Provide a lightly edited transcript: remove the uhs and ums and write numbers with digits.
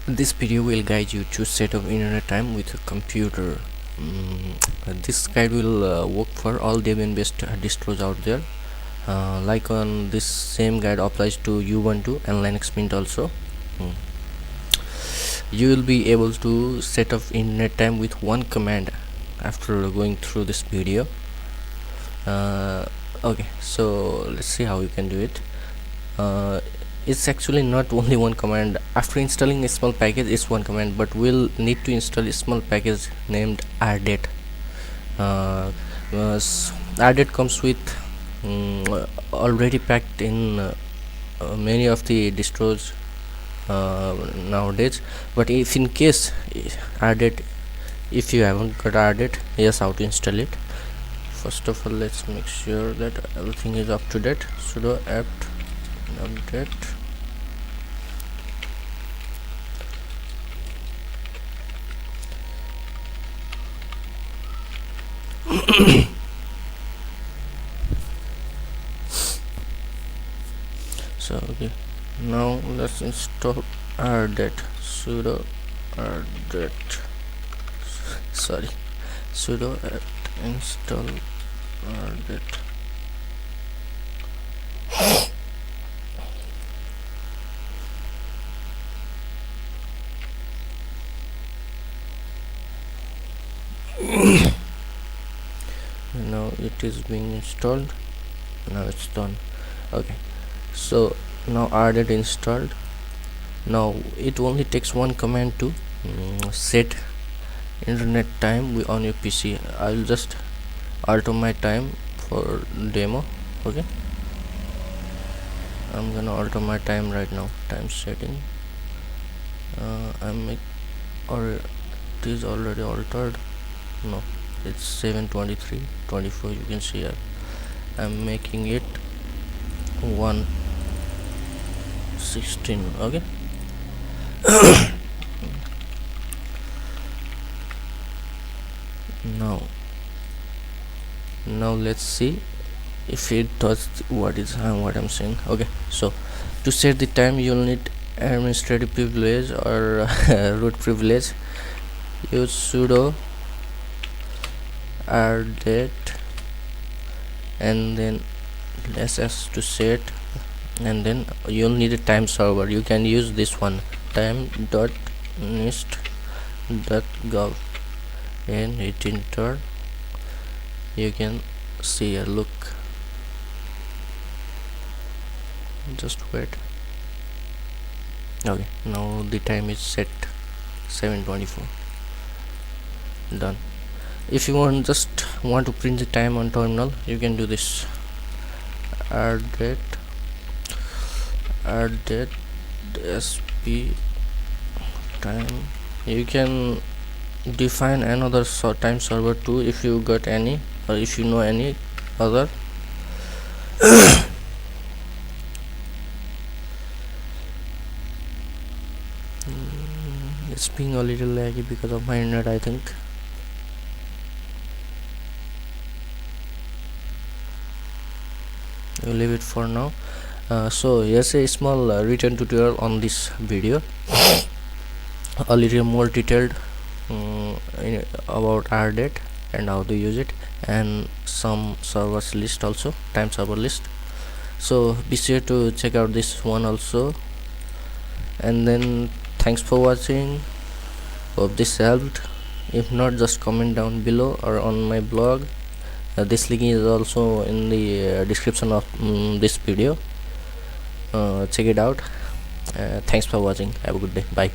This video will guide you to set up internet time with a computer. This guide will work for all Debian based distros out there. Like on this same guide applies to Ubuntu and Linux Mint also. You will be able to set up internet time with one command after going through this video. Okay, so let's see how you can do it. It's actually not only one command. After installing a small package, it's one command, but we'll need to install a small package named rdate. Rdate comes with already packed in many of the distros nowadays. But if in case rdate, if you haven't got rdate, here's how to install it. First of all, let's make sure that everything is up to date. Sudo apt update. So okay, now let's install rdate. Sudo rdate, sorry, sudo apt install rdate. Now it is being installed. Now it's done. Okay, so now rdate installed. Now it only takes one command to set internet time on your PC. I'll just alter my time for demo. Okay, I'm gonna alter my time right now. Time setting, or it is already altered. No, it's 7:23:24. You can see I'm making it 1:16. Okay. now let's see if it does what I'm saying. Okay, so to set the time, you'll need administrative privilege or root privilege. Use sudo rdate and then ss to set, and then you'll need a time server. You can use this one, time.nist.gov, and hit enter. You can see a look. Just wait. Okay, now the time is set 7:24. Done. If you just want to print the time on terminal, you can do this. rdate sp time. You can define another time server too if you got any, or if you know any other. It's being a little laggy because of my internet, I think. We'll leave it for now. So here's a small written tutorial on this video, a little more detailed about rdate and how to use it, and some servers list also, time server list. So be sure to check out this one also. And then thanks for watching. Hope this helped. If not, just comment down below or on my blog. This link is also in the description of this video. Check it out. Thanks for watching. Have a good day. Bye.